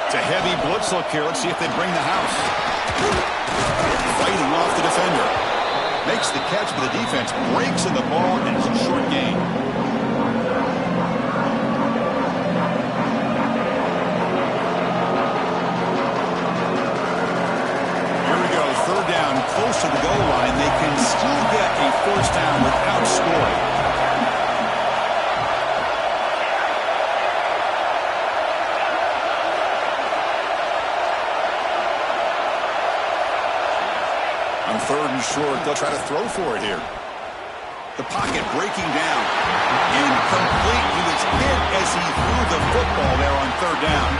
S1: It's a heavy blitz look here. Let's see if they bring the house. Fighting off the defender. Makes the catch, but the defense breaks in the ball, and it's a short gain. Here we go, 3rd down, close to the goal line. They can still get a 1st down without scoring. On 3rd and short, they'll try to throw for it here. The pocket breaking down. Incomplete. He was hit as he threw the football there on 3rd down.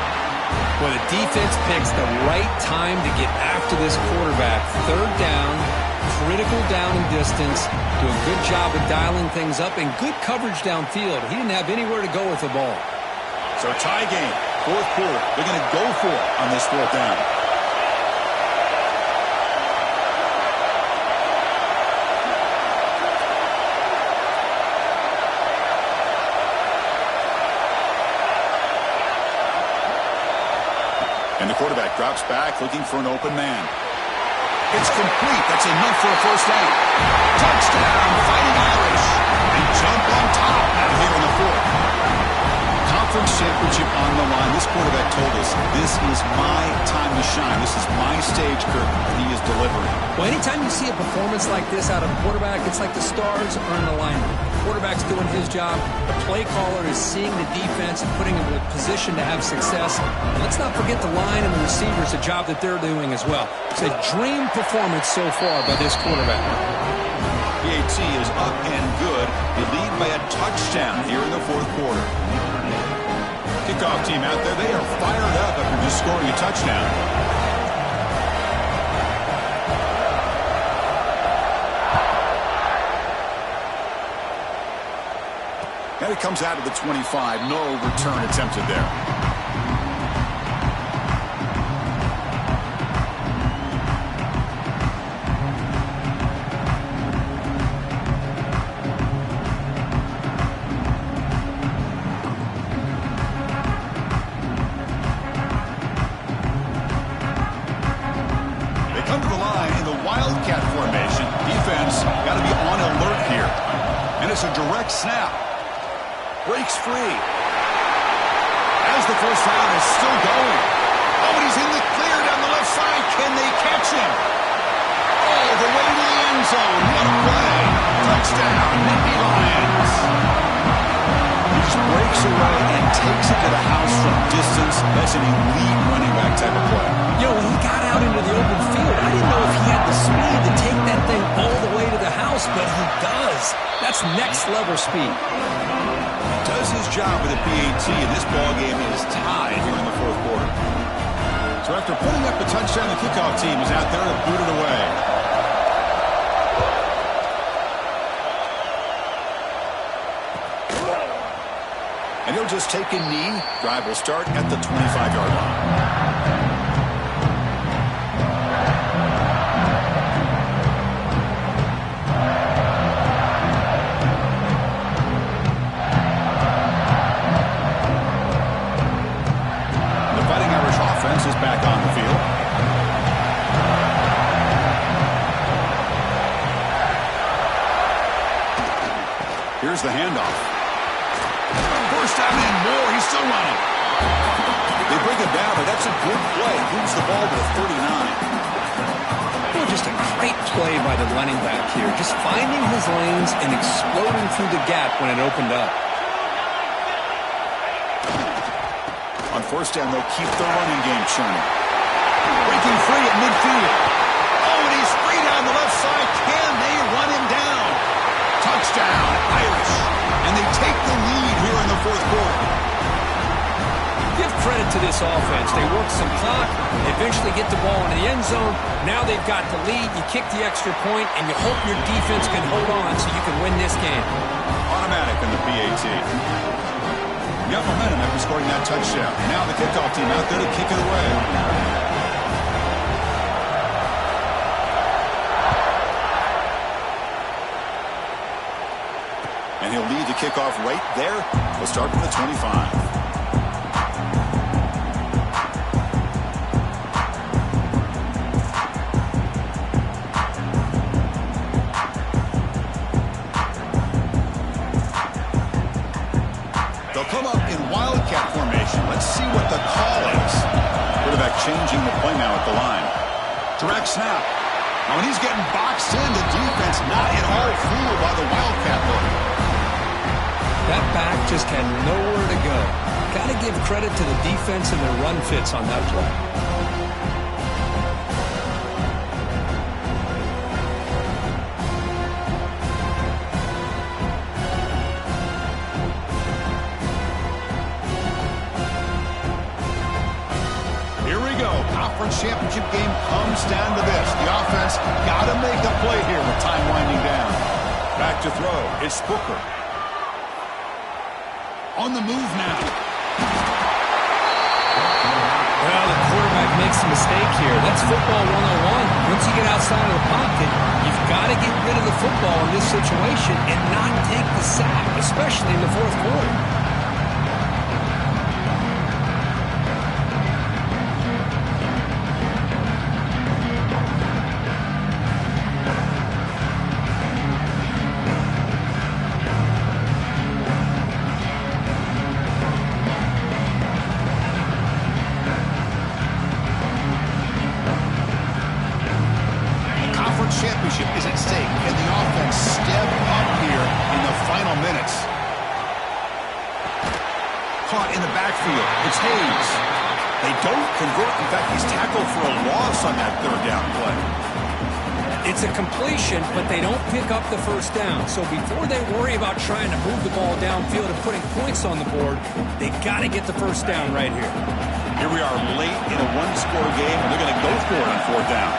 S2: Well, the defense picks the right time to get after this quarterback. 3rd down, critical down and distance. Do a good job of dialing things up and good coverage downfield. He didn't have anywhere to go with the ball.
S1: So tie game, 4th quarter. They're going to go for it on this 4th down. quarterback drops back, looking for an open man. It's complete. That's enough for a first down. Touchdown, Fighting Irish. They jump on top out here in the fourth. Conference championship on the line. This quarterback told us, this is my time to shine. This is my stage, Kirk, and he is delivering.
S2: Well, anytime you see a performance like this out of a quarterback, it's like the stars are in alignment. The quarterback's doing his job. The play caller is seeing the defense and putting him in a position to have success. And let's not forget the line and the receivers, the job that they're doing as well. It's a dream performance so far by this quarterback.
S1: BAT is up and good. They lead by a touchdown here in the fourth quarter. Kickoff team out there, they are fired up after just scoring a touchdown. And it comes out of the 25. No return attempted there. Wildcat formation. Defense got to be on alert here. And it's a direct snap. Breaks free. As the first round is still going. Oh, and he's in the clear down the left side. Can they catch him? Oh, the way to the end zone. What a play. Touchdown, Nittany Lions. He just breaks away and takes it to the house from distance. That's an elite running back type of play.
S2: Yo, when he got out into the open field, I didn't know if he had the speed to take that thing all the way to the house, but he does. That's next-level speed.
S1: He does his job with the BAT, and this ballgame is tied here in the fourth quarter. So after putting up a touchdown, the kickoff team is out there to boot it away. And he'll just take a knee. Drive will start at the 25-yard line. Is back on the field. Here's the handoff. First down and more. He's still running. They bring him down, but that's a good play. Moves the ball to the 39.
S2: Oh, just a great play by the running back here. Just finding his lanes and exploding through the gap when it opened up.
S1: On first down, they'll keep the running game churning. Breaking free at midfield. Oh, and he's free down the left side. Can they run him down? Touchdown, Irish. And they take the lead here in the fourth quarter.
S2: Give credit to this offense. They work some clock, eventually get the ball into the end zone. Now they've got the lead. You kick the extra point, and you hope your defense can hold on so you can win this game.
S1: Automatic in the BAT. Got momentum after scoring that touchdown. Now the kickoff team out there to kick it away. And he'll lead the kickoff right there. We'll start from the 25. They'll come up in Wildcat formation. Let's see what the call is. Quarterback changing the play now at the line. Direct snap. Now when he's getting boxed in, the defense not at all fooled by the Wildcat look.
S2: That back just had nowhere to go. Got to give credit to the defense and their run fits on that play.
S1: Championship game comes down to this. The offense got to make a play here with time winding down. Back to throw. It's Booker. On the move now.
S2: Well, the quarterback makes a mistake here. That's football 101. Once you get outside of the pocket, you've got to get rid of the football in this situation and not take the sack, especially in the fourth quarter.
S1: caught in the backfield. It's Hayes. They don't convert. In fact, he's tackled for a loss on that third down play.
S2: It's a completion, but they don't pick up the first down. So before they worry about trying to move the ball downfield and putting points on the board, they got to get the first down right here.
S1: Here we are late in a one-score game, and they're going to go for it on fourth down.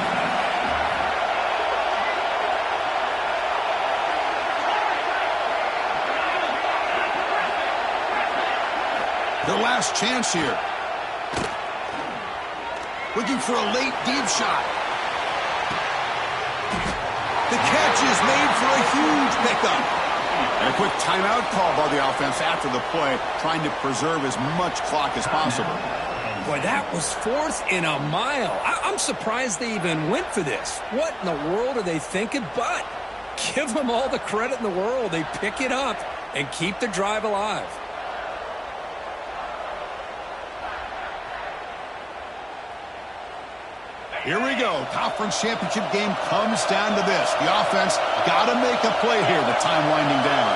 S1: Their last chance here. Looking for a late deep shot. The catch is made for a huge pickup. And a quick timeout call by the offense after the play, trying to preserve as much clock as possible.
S2: Boy, that was 4th and a mile. I'm surprised they even went for this. What in the world are they thinking? But give them all the credit in the world. They pick it up and keep the drive alive.
S1: Here we go. Conference championship game comes down to this. The offense got to make a play here. The time winding down.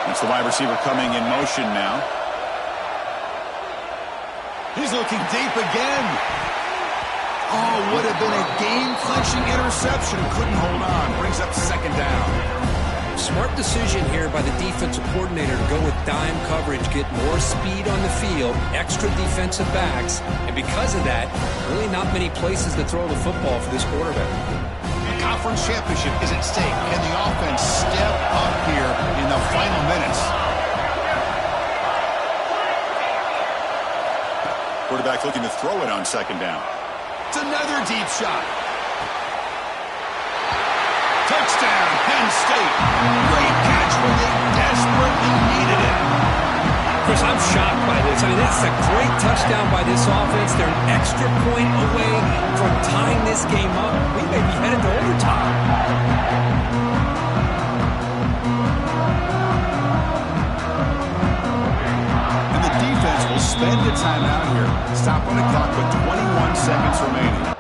S1: It's the wide receiver coming in motion now. He's looking deep again. Oh, would have been a game-clinching interception. Couldn't hold on. Brings up second down.
S2: Smart decision here by the defensive coordinator to go with dime coverage, get more speed on the field, extra defensive backs, and because of that, really not many places to throw the football for this quarterback.
S1: The conference championship is at stake. Can the offense step up here in the final minutes? Quarterback looking to throw it on second down. It's another deep shot. Touchdown, Penn State. Great catch when they desperately needed it.
S2: Chris, I'm shocked by this. I mean, this is a great touchdown by this offense. They're an extra point away from tying this game up. We may be headed to overtime.
S1: And the defense will spend a timeout here. Stop on the clock with 21 seconds remaining.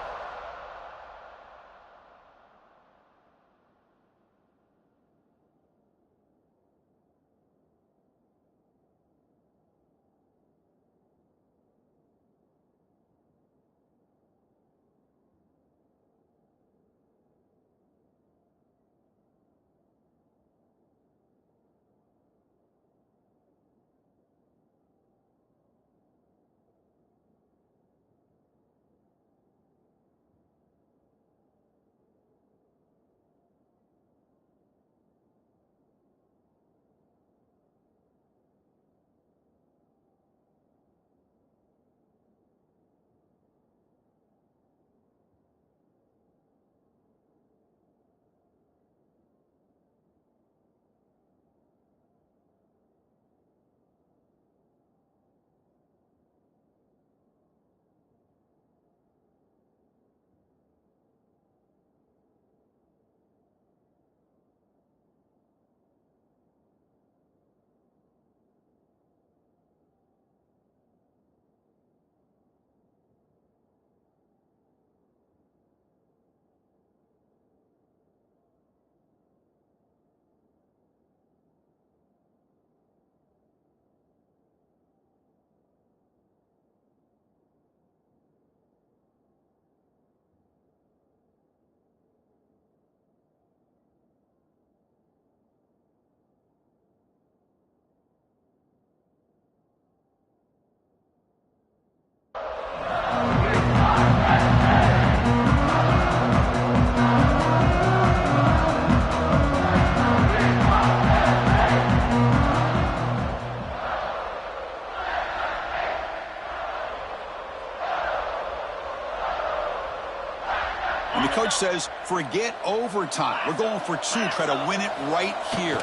S1: And the coach says, forget overtime. We're going for two. Try to win it right here.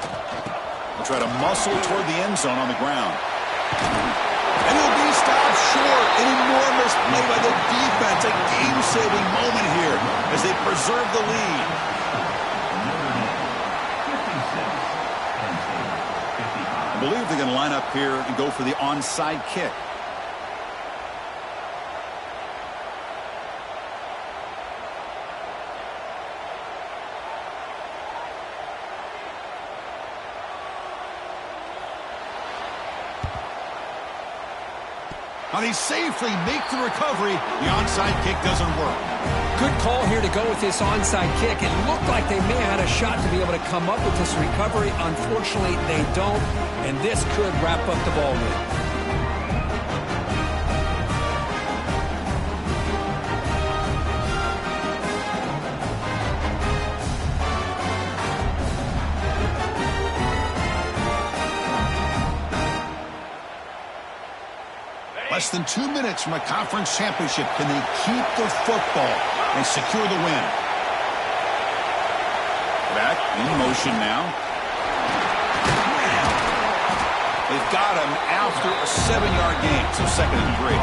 S1: We'll try to muscle toward the end zone on the ground. And he'll be stopped short. An enormous play by the defense. A game-saving moment here as they preserve the lead. I believe they're going to line up here and go for the onside kick. Now they safely make the recovery. The onside kick doesn't work.
S2: Good call here to go with this onside kick. It looked like they may have had a shot to be able to come up with this recovery. Unfortunately, they don't, and this could wrap up the ball game.
S1: Less than 2 minutes from a conference championship. Can they keep the football and secure the win? Back in motion now. They've got him after a 7-yard gain, so 2nd and 3.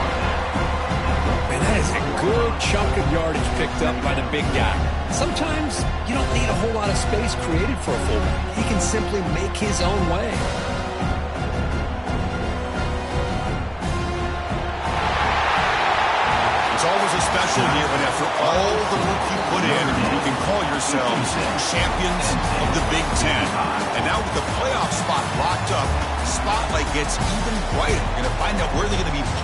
S2: Man, that is a good chunk of yardage picked up by the big guy. Sometimes you don't need a whole lot of space created for a fullback. He can simply make his own way.
S1: Always a special year, but after all the work you put in, you can call yourselves champions of the Big Ten. And now with the playoff spot locked up, the spotlight gets even brighter. You're going to find out where they're going to be playing.